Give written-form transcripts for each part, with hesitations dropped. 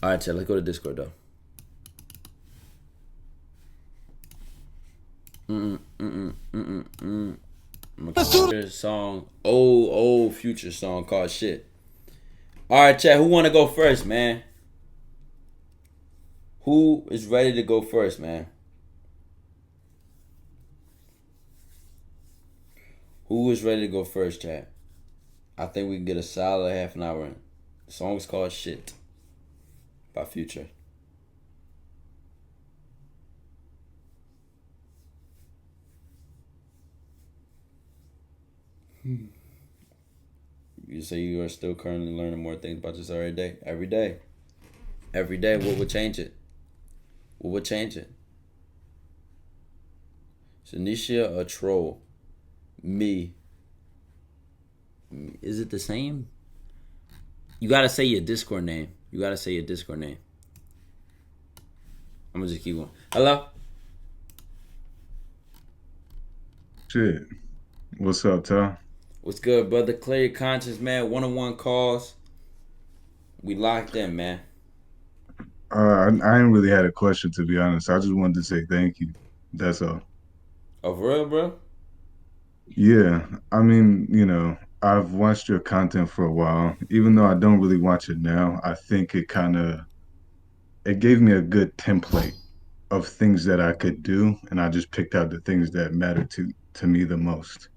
All right, chat. Let's go to Discord though. Future song, old Future song called "Shit." All right, chat. Who want to go first, man? Who is ready to go first, man? Who is ready to go first, chat? I think we can get a solid half an hour in. The song is called "Shit" by Future. You say you are still currently learning more things about this every day. Every day. Every day. What would change it? What would change it? Shanisha or Troll? Me. Is it the same? You gotta say your Discord name. You gotta say your Discord name. I'm gonna just keep going. Hello? Shit. What's up, Ty? What's good, brother? Clear your conscience, man. One-on-one calls. We locked in, man. I ain't really had a question to be honest. I just wanted to say thank you. That's all. Oh, for real, bro? Yeah, I mean, I've watched your content for a while. Even though I don't really watch it now, I think it gave me a good template of things that I could do, and I just picked out the things that matter to me the most.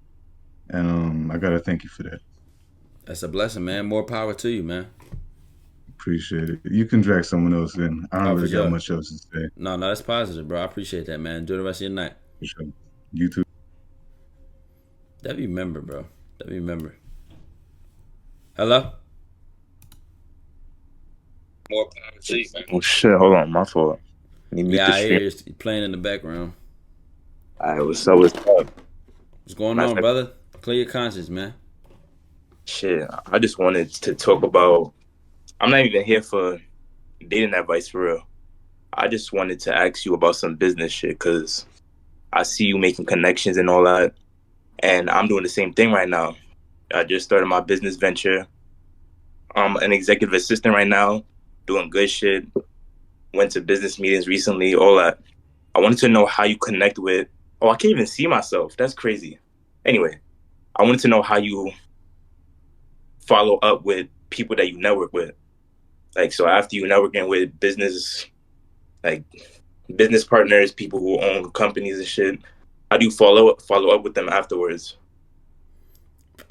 And I gotta thank you for that. That's a blessing, man. More power to you, man. Appreciate it. You can drag someone else in. I don't Oh, for really got sure. much else to say. No, that's positive, bro. I appreciate that, man. Enjoy the rest of your night. For sure. You too. That be remember, bro. That be remember. Hello? More power to you, man. Oh shit, hold on, my fault. Let me mute Yeah, the I stream. hear you playing in the background. Alright, what's up? What's going Matter of on, fact, brother? Clear your conscience, man. shit, I just wanted to talk about. I'm not even here for dating advice for real. I just wanted to ask you about some business shit because I see you making connections and all that, and I'm doing the same thing right now. I just started my business venture. I'm an executive assistant right now, doing good shit. Went to business meetings recently, all that. I wanted to know how you connect with. Oh, I can't even see myself. That's crazy. Anyway, I wanted to know how you follow up with people that you network with. Like, so after you networking with like business partners, people who own companies and shit, how do you follow up with them afterwards?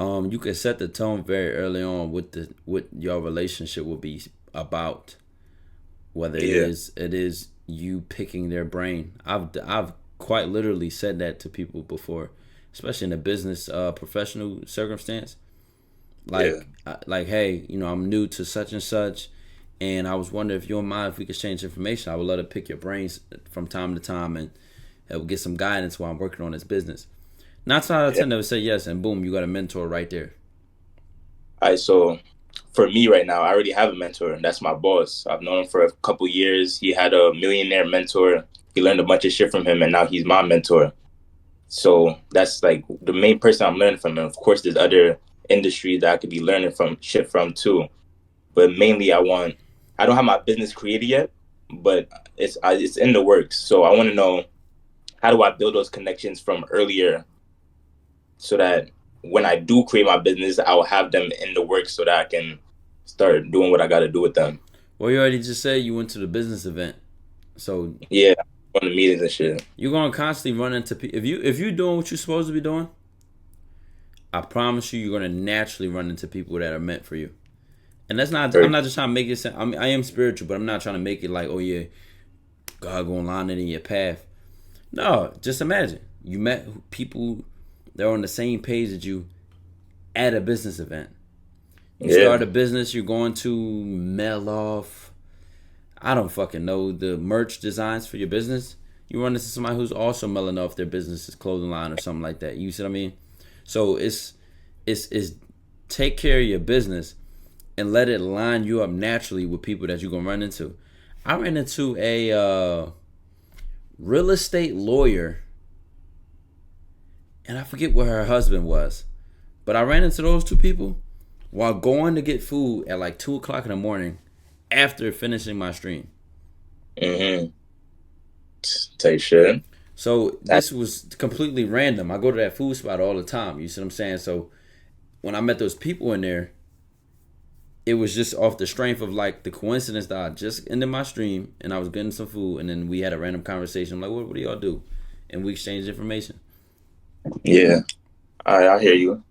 You can set the tone very early on what your relationship will be about. Whether Yeah, it is you picking their brain. I've quite literally said that to people before, especially in a business professional circumstance. yeah, Like, hey, I'm new to such and such, and I was wondering if you don't mind if we could exchange information. I would love to pick your brains from time to time and get some guidance while I'm working on this business. Not out of yeah. 10 they would say yes, and boom, you got a mentor right there. All right, so for me right now, I already have a mentor, and that's my boss. I've known him for a couple years. He had a millionaire mentor. He learned a bunch of shit from him, and now he's my mentor. So that's like the main person I'm learning from. And of course, there's other industries that I could be learning from shit from too. But mainly, I don't have my business created yet, but it's in the works. So I want to know, how do I build those connections from earlier so that when I do create my business, I will have them in the works so that I can start doing what I got to do with them. Well, you already just said you went to the business event, so Yeah, on the meetings and shit. you're gonna constantly run into people. If you're doing what you're supposed to be doing, I promise you, you're gonna naturally run into people that are meant for you. And that's not. I'm Or, not just trying to make it sound. I am spiritual, but I'm not trying to make it like, oh yeah, God gonna line it in your path. No, just imagine you met people that are on the same page as you at a business event. You yeah, start a business, you're going to mail off, I don't fucking know, the merch designs for your business. You run into somebody who's also mailing off their business's clothing line or something like that. You see what I mean? So it's take care of your business and let it line you up naturally with people that you're gonna run into. I ran into a real estate lawyer, and I forget where her husband was, but I ran into those two people while going to get food at like 2 o'clock in the morning after finishing my stream. Mm-hmm. Type shit. So That this was completely random. I go to that food spot all the time. You see what I'm saying? So when I met those people in there, it was just off the strength of like the coincidence that I just ended my stream and I was getting some food and then we had a random conversation. I'm like, what do y'all do? And we exchanged information. yeah. I hear you.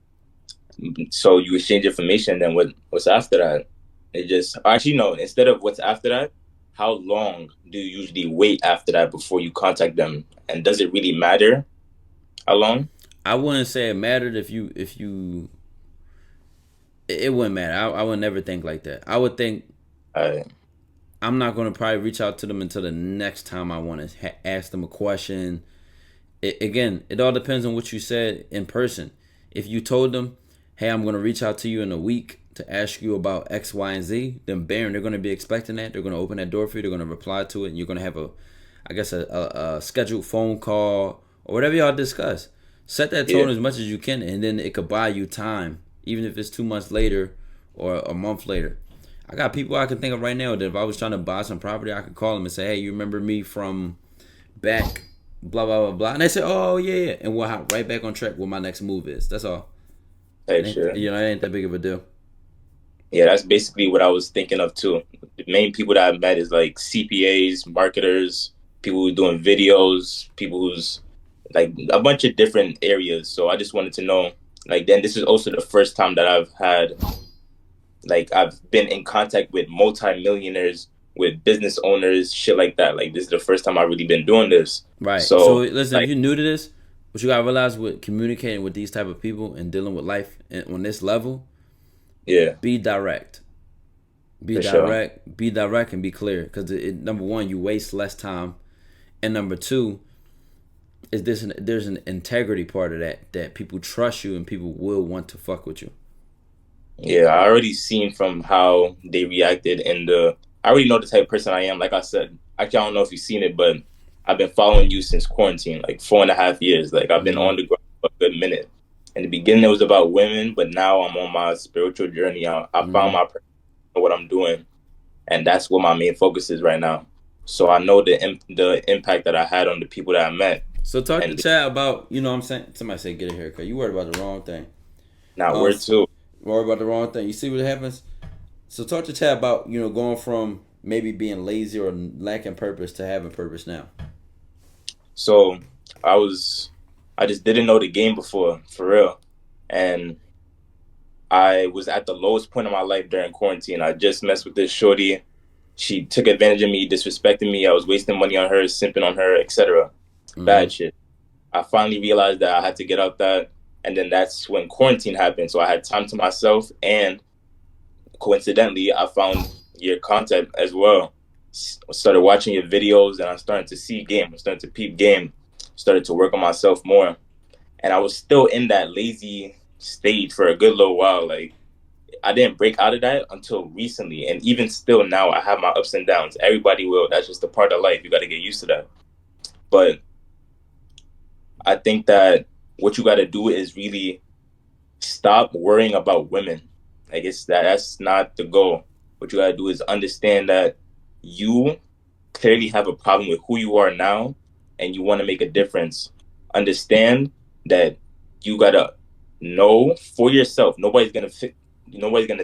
So you exchange information, then what's after that? It just actually no, instead of what's after that, how long do you usually wait after that before you contact them? And does it really matter how long? I wouldn't say it mattered if you it wouldn't matter. I would never think like that. I would think Uh, I'm not going to probably reach out to them until the next time I want to ask them a question. Again, it all depends on what you said in person. If you told them, hey, I'm going to reach out to you in a week to ask you about X, Y, and Z, then Baron, they're going to be expecting that. They're going to open that door for you. They're going to reply to it. And you're going to have a scheduled phone call or whatever y'all discuss. Set that yeah, tone as much as you can, and then it could buy you time, even if it's 2 months later or a month later. I got people I can think of right now that if I was trying to buy some property, I could call them and say, hey, you remember me from back blah blah blah blah, and they say, "Oh yeah, yeah," and we'll hop right back on track. What my next move is. That's all. type shit. It ain't that big of a deal. Yeah, that's basically what I was thinking of too. The main people that I've met is like CPAs, marketers, people who are doing videos, people who's like a bunch of different areas. So I just wanted to know, like, then this is also the first time that I've been in contact with multimillionaires, with business owners, shit like that. Like, this is the first time I've really been doing this. Right. So So, listen, if like, you're new to this, what you gotta realize with communicating with these type of people and dealing with life on this level, yeah, be direct. Be for sure. direct. Be direct and be clear. Because number one, you waste less time, and number two, is there's an integrity part of that people trust you and people will want to fuck with you. Yeah, I already seen from how they reacted in the. I already know the type of person I am. Like I said, actually, I don't know if you've seen it, but I've been following you since quarantine, like 4.5 years. Like I've been Mm-hmm. on the ground for a good minute. In the beginning, it was about women, but now I'm on my spiritual journey. I Mm-hmm. found my purpose in what I'm doing, and that's what my main focus is right now. So I know the impact that I had on the people that I met, So talk to and Chad about, you know what I'm saying? Somebody say get a haircut. You worried about the wrong thing. now Um, we're too. worry about the wrong thing. You see what happens? So talk to Chad about, going from maybe being lazy or lacking purpose to having purpose now. So I was, I just didn't know the game before, for real, and I was at the lowest point of my life during quarantine. I just messed with this shorty. She took advantage of me, disrespecting me. I was wasting money on her, simping on her, etc. Mm-hmm. Bad shit. I finally realized that I had to get out that, and then that's when quarantine happened. So I had time to myself, and coincidentally, I found your content as well. Started watching your videos, and I'm starting to see game. I'm starting to peep game. Started to work on myself more, and I was still in that lazy stage for a good little while. Like I didn't break out of that until recently, and even still now, I have my ups and downs. Everybody will. That's just a part of life. You got to get used to that. But I think that what you got to do is really stop worrying about women. Like that's not the goal. What you got to do is understand that you clearly have a problem with who you are now, and you want to make a difference. Understand that you gotta know for yourself. Nobody's gonna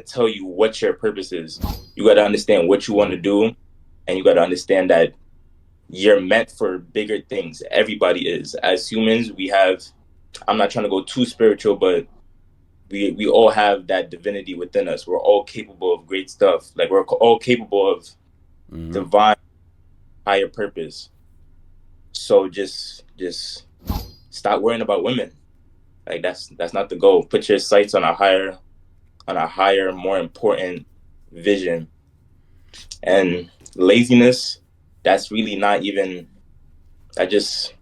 tell you what your purpose is. You gotta understand what you want to do, and you gotta understand that you're meant for bigger things. Everybody is. As humans, we have. I'm not trying to go too spiritual, but we all have that divinity within us. We're all capable of great stuff. Like we're all capable of Mm-hmm. divine higher purpose. So just stop worrying about women. Like that's not the goal. Put your sights on a higher, more important vision. And laziness, that's really not even that just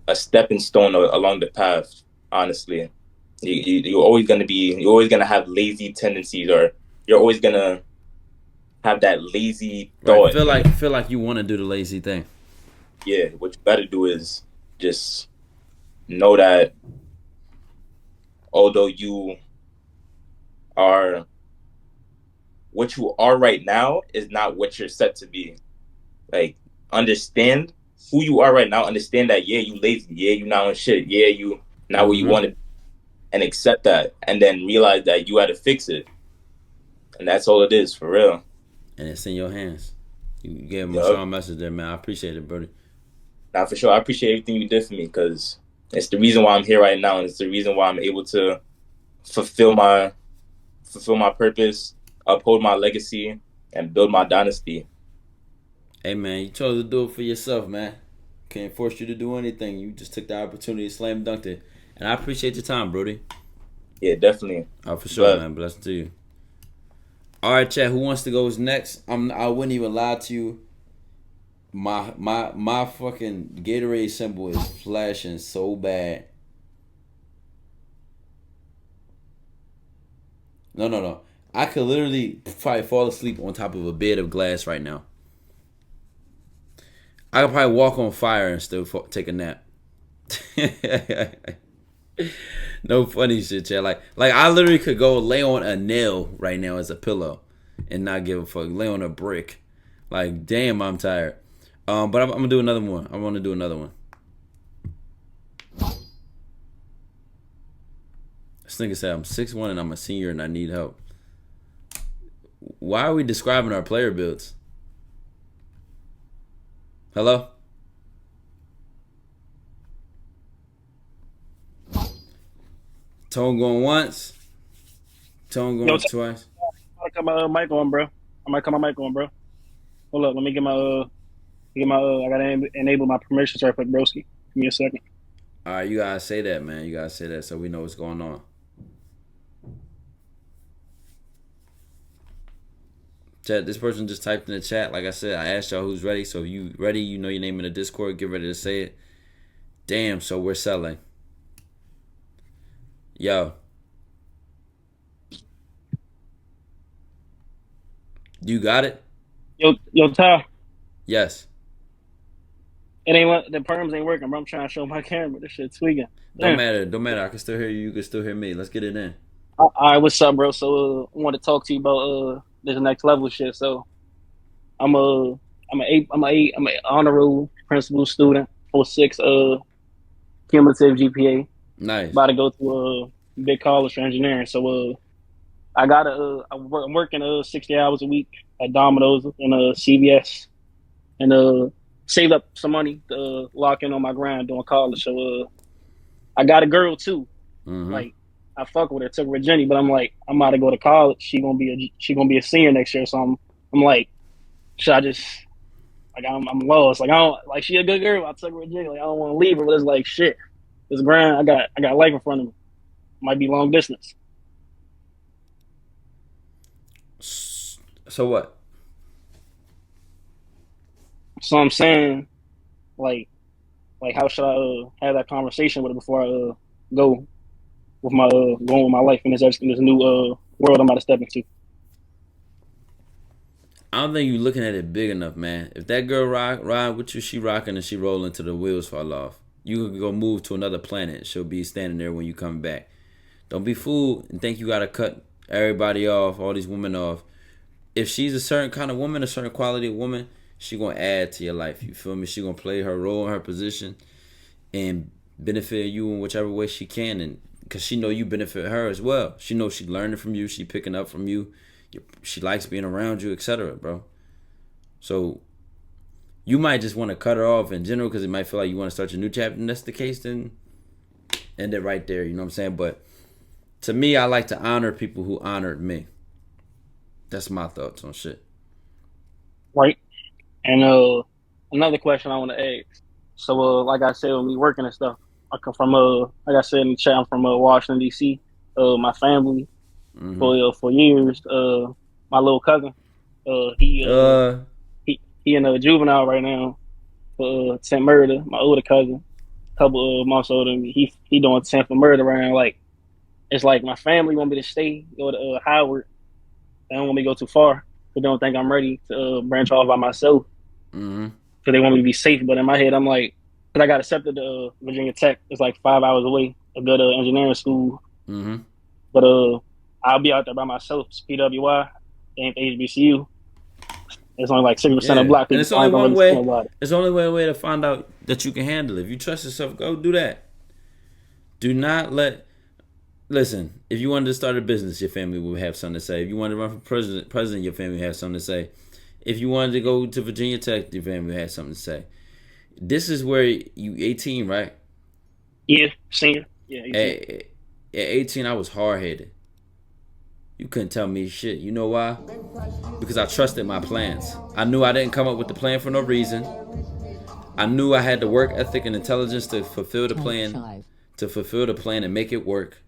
a stepping stone along the path. Honestly, you're always gonna have lazy tendencies, or you're always gonna have that lazy Right. thought Feel in like your feel like you want to do the lazy thing. yeah. What you got to do is just know that although you are what you are right now is not what you're set to be. Like, understand who you are right now. Understand that, yeah, you lazy. Yeah, you not on shit. Yeah, you not what you Mm-hmm. wanted. And accept that. And then realize that you had to fix it. And that's all it is, for real. And it's in your hands. You gave him a Yup. strong message there, man. I appreciate it, Brody. Now, for sure, I appreciate everything you did for me because it's the reason why I'm here right now. And it's the reason why I'm able to fulfill my fulfill my purpose, uphold my legacy, and build my dynasty. Hey, man, you chose to do it for yourself, man. Can't force you to do anything. You just took the opportunity, slam dunked it. And I appreciate your time, Brody. Yeah, definitely. Oh, for sure, But man. Blessing to you. All right, Chad. Who wants to go next? I wouldn't even lie to you. My fucking Gatorade symbol is flashing so bad. No. I could literally probably fall asleep on top of a bed of glass right now. I could probably walk on fire and still take a nap. No funny shit, Chad. Like I literally could go lay on a nail right now as a pillow and not give a fuck. Lay on a brick. Like, damn, I'm tired. But I'm gonna do another one. I want to do another one. This nigga said I'm 6'1" and I'm a senior and I need help. Why are we describing our player builds? Hello? Tone going once. Tone Yo, going twice. I got my mic on, bro. I might cut my mic on, bro. Hold up, let me get I gotta enable my permissions right quick, broski. Give me a second. All right, you gotta say that, man. You gotta say that so we know what's going on. Chat, this person just typed in the chat. Like I said, I asked y'all who's ready. So if you ready, you know your name in the Discord. Get ready to say it. Damn, so we're selling. Yo. You got it? Yo, Ty. Yes. It ain't the perms ain't working, bro. I'm trying to show my camera. This shit tweaking. Don't Damn. matter. Don't matter. I can still hear you. You can still hear me. Let's get it in. All right, what's up, bro? So I want to talk to you about this next level shit. So I'm a I'm a honor roll principal student, 06 cumulative GPA. Nice. About to go to big college for engineering. So I got I'm working 60 hours a week at Domino's and CVS, and saved up some money to lock in on my grind during college. So I got a girl too. Mm-hmm. Like, I fuck with her, took her with Jenny, but I'm like, I'm about to go to college. She gonna be a senior next year. So I'm like, should I just, like, I'm lost. Like, I don't, like, she a good girl. I took her with Jenny. Like, I don't want to leave her, but it's like, shit, this grind, I got life in front of me. Might be long distance. So what? So I'm saying, like how should I have that conversation with her before I go with my going with my life in this new world I'm about to step into? I don't think you're looking at it big enough, man. If that girl ride with you, she rocking and she rolling till the wheels fall off. You could go move to another planet. She'll be standing there when you come back. Don't be fooled and think you gotta cut everybody off, all these women off. If she's a certain kind of woman, a certain quality of woman, she gonna add to your life. You feel me? She gonna play her role in her position and benefit you in whichever way she can, and because she know you benefit her as well. She knows she learning from you. She picking up from you. She likes being around you, etc., bro. So you might just want to cut her off in general because it might feel like you want to start your new chapter. And that's the case, then end it right there. You know what I'm saying? But to me, I like to honor people who honored me. That's my thoughts on shit. Right. And another question I want to ask. So like I said, when we working and stuff, I come from like I said in the chat, I'm from Washington D.C. My family for years. My little cousin, he in a juvenile right now for attempt murder. My older cousin, a couple of months older than me, he doing attempt for murder right now. Like, it's like my family want me to stay, go to Howard. They don't want me to go too far. They don't think I'm ready to branch off by myself. Mm-hmm. So they want me to be safe. But in my head, I'm like, because I got accepted to Virginia Tech. It's like 5 hours away, a good engineering school. Mm-hmm. But I'll be out there by myself, PWI. they ain't the HBCU. It's only like 60% of Yeah, black and people it's so I only ain't gonna one really say way. about it. It's only one way to find out that you can handle it. If you trust yourself, go do that. Do not let. Listen, if you wanted to start a business, your family will have something to say. If you wanted to run for president, your family will have something to say. If you wanted to go to Virginia Tech, your family will have something to say. This is where you 18, right? Yeah, senior. Yeah, 18. At 18, I was hard headed. You couldn't tell me shit. You know why? Because I trusted my plans. I knew I didn't come up with the plan for no reason. I knew I had the work ethic and intelligence to fulfill the plan, and make it work.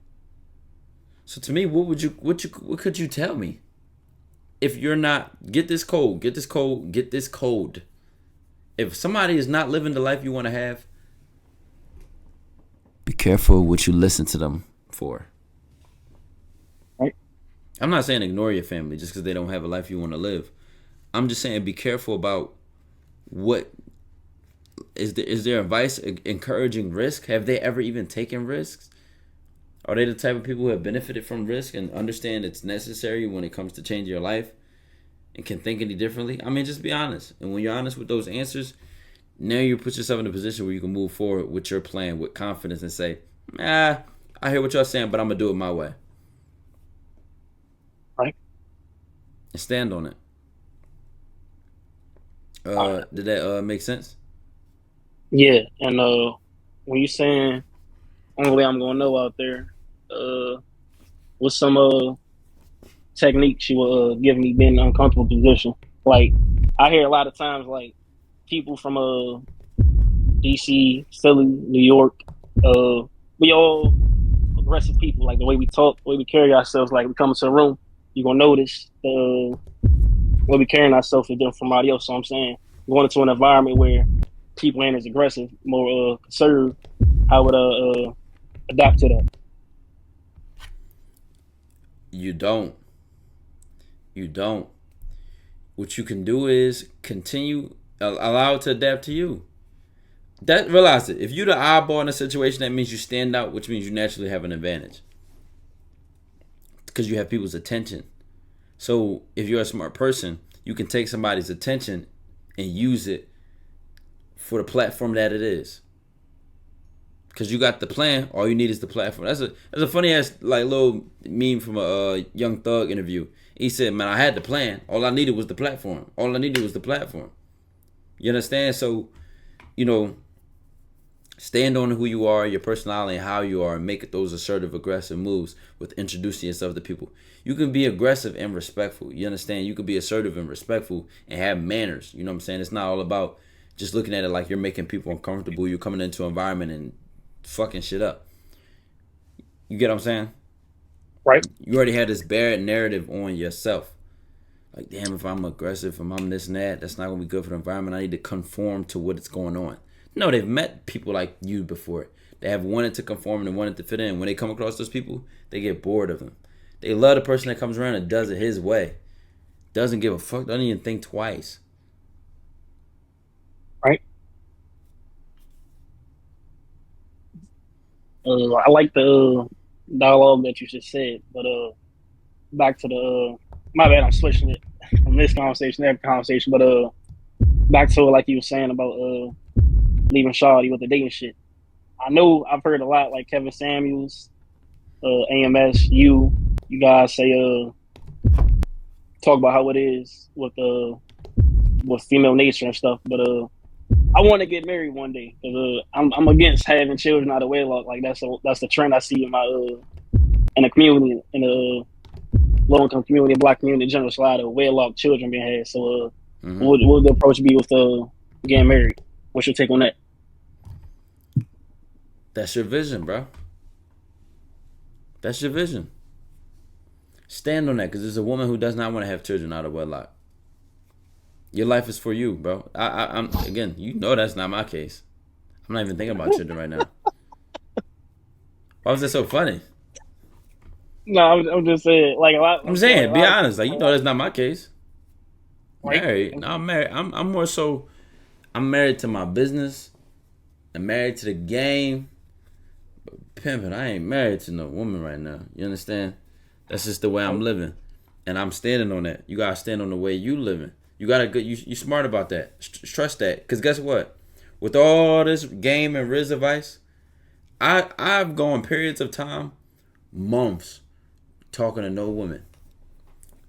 So to me, what could you tell me? If you're not, get this code. If somebody is not living the life you want to have, be careful what you listen to them for. Right. I'm not saying ignore your family just because they don't have a life you want to live. I'm just saying be careful about what is their advice encouraging risk? Have they ever even taken risks? Are they the type of people who have benefited from risk and understand it's necessary when it comes to changing your life and can think any differently? I mean, just be honest. And when you're honest with those answers, now you put yourself in a position where you can move forward with your plan with confidence and say, I hear what y'all saying, but I'm going to do it my way. Right. And stand on it. Did that make sense? Yeah, and when you saying only way I'm gonna know out there, what's some techniques you will give me being in an uncomfortable position? Like I hear a lot of times like people from DC, Philly, New York, we all aggressive people. Like the way we talk, the way we carry ourselves. Like we come into a room, you gonna notice the way we carrying ourselves is different from everybody else. So I'm saying going into an environment where people ain't as aggressive, more conservative, how would adapt to that? You don't. What you can do is continue, allow it to adapt to you. That realize it. If you're the eyeball in a situation, that means you stand out, which means you naturally have an advantage because you have people's attention. So if you're a smart person, you can take somebody's attention and use it for the platform that it is. Because you got the plan, all you need is the platform. That's a funny ass like little meme from a Young Thug interview. He said, "Man, I had the plan. All I needed was the platform. You understand? So, stand on who you are, your personality, and how you are, and make those assertive, aggressive moves with introducing yourself to people. You can be aggressive and respectful. You understand? You can be assertive and respectful and have manners. You know what I'm saying? It's not all about just looking at it like you're making people uncomfortable. You're coming into an environment and fucking shit up. You get what I'm saying? Right. You already had this bad narrative on yourself. Like, damn, if I'm aggressive, if I'm this and that, that's not going to be good for the environment. I need to conform to what's going on. No, they've met people like you before. They have wanted to conform and wanted to fit in. When they come across those people, they get bored of them. They love the person that comes around and does it his way. Doesn't give a fuck. Doesn't even think twice. Right. I like the dialogue that you just said, but back to the my bad, I'm switching it from this conversation to that conversation, but back to like you were saying about leaving Shawty with the dating shit. I know I've heard a lot like Kevin Samuels, AMS, you guys say talk about how it is with female nature and stuff, but I want to get married one day because I'm against having children out of wedlock. Like that's the trend I see in my in the community, in the low income community, black community in general. So a lot of wedlock children being had. So what would the approach be with getting married? What's your take on that? That's your vision, bro. That's your vision. Stand on that, because there's a woman who does not want to have children out of wedlock. Your life is for you, bro. I'm again, that's not my case. I'm not even thinking about children right now. Why was that so funny? No, I'm just saying, like a lot. I'm saying, be honest. Like, that's not my case. Right? Married? No, I'm married. I'm more so. I'm married to my business. I'm married to the game. But pimping, I ain't married to no woman right now. You understand? That's just the way I'm living. and I'm standing on that. You gotta stand on the way you living. You gotta go. You smart about that. Trust that. Cause guess what? With all this game and Riz advice, I've gone periods of time, months, talking to no women.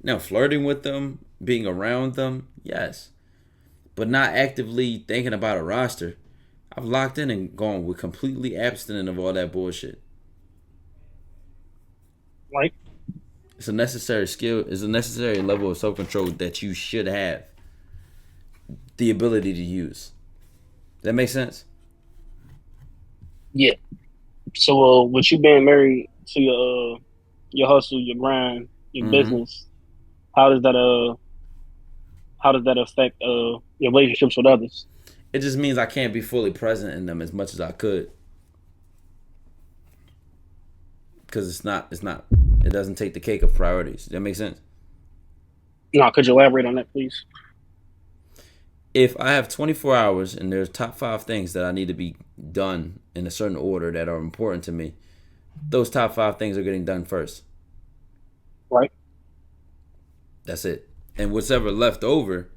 Now flirting with them, being around them, yes, but not actively thinking about a roster. I've locked in and gone with completely abstinent of all that bullshit. Right? It's a necessary skill. It's a necessary level of self control that you should have the ability to use. That makes sense? Yeah. So, with you being married to your hustle, your grind, your Mm-hmm. business, how does that affect your relationships with others? It just means I can't be fully present in them as much as I could. Because it doesn't take the cake of priorities. That makes sense? No, could you elaborate on that, please? If I have 24 hours and there's top 5 things that I need to be done in a certain order that are important to me, those top 5 things are getting done first. Right. That's it. And whatever left over,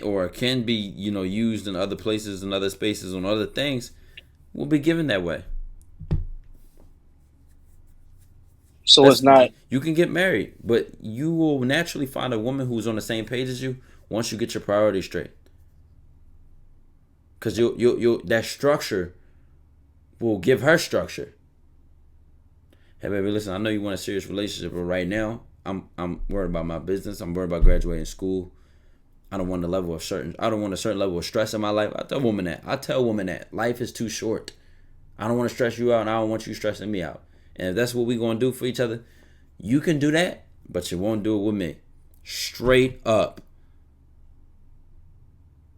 or can be, used in other places and other spaces on other things, will be given that way. So it's not. You can get married, but you will naturally find a woman who's on the same page as you once you get your priorities straight. Because you that structure will give her structure. Hey baby, listen, I know you want a serious relationship, but right now I'm worried about my business. I'm worried about graduating school. I don't want a certain level of stress in my life. I tell women that life is too short. I don't want to stress you out, and I don't want you stressing me out. And if that's what we're gonna do for each other, you can do that, but you won't do it with me. Straight up.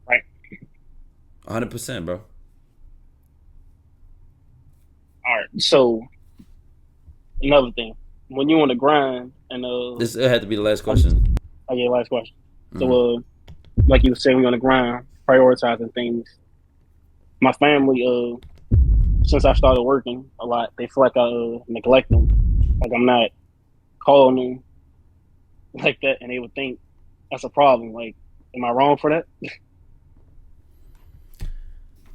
Right. 100%, bro. All right. So another thing, when you on the grind and This had to be the last question. okay, last question. Mm-hmm. So like you were saying, we on the grind, prioritizing things. My family, since I started working a lot, they feel like I neglect them. Like I'm not calling them like that, and they would think that's a problem. Like, am I wrong for that?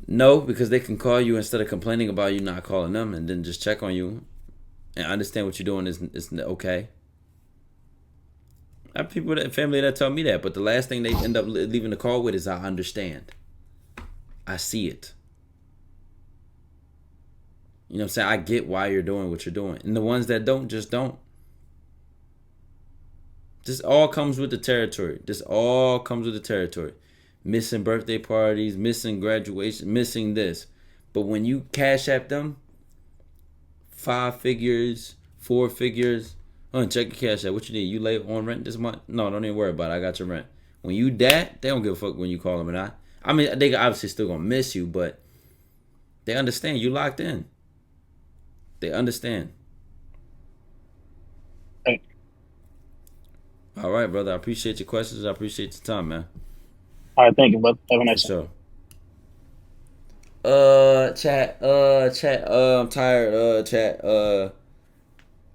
No, because they can call you instead of complaining about you not calling them, and then just check on you and understand what you're doing is okay. I have people family that tell me that, but the last thing they end up leaving the call with is I understand. I see it. You know what I'm saying? I get why you're doing what you're doing. And the ones that don't, just don't. This all comes with the territory. Missing birthday parties, missing graduation, missing this. But when you cash app them, 5 figures, 4 figures, check your cash app. What you need? You late on rent this month? No, don't even worry about it. I got your rent. When you that, they don't give a fuck when you call them or not. I mean, they obviously still gonna miss you, but they understand you locked in. They understand. Hey. All right, brother. I appreciate your questions. I appreciate your time, man. All right, thank you, bud. Have a nice For day. sure. Chat. I'm tired. Chat.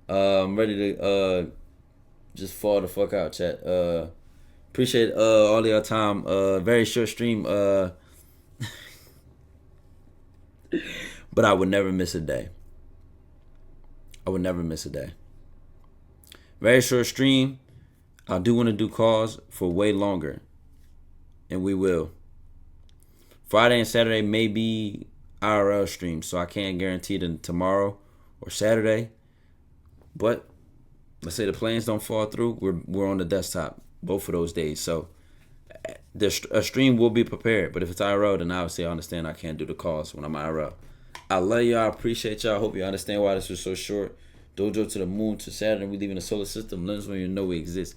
I'm ready to just fall the fuck out. Chat. Appreciate all of your time. Very short stream. But I would never miss a day. Very short stream. I do want to do calls for way longer, and we will. Friday and Saturday may be IRL streams, so I can't guarantee them tomorrow or Saturday. But let's say the plans don't fall through, we're on the desktop both of those days. So a stream will be prepared. But if it's IRL, then obviously I understand I can't do the calls when I'm IRL. I love y'all. I appreciate y'all. I hope you understand why this was so short. Dojo to the moon to Saturn. We leave in the solar system. Let us know you know we exist.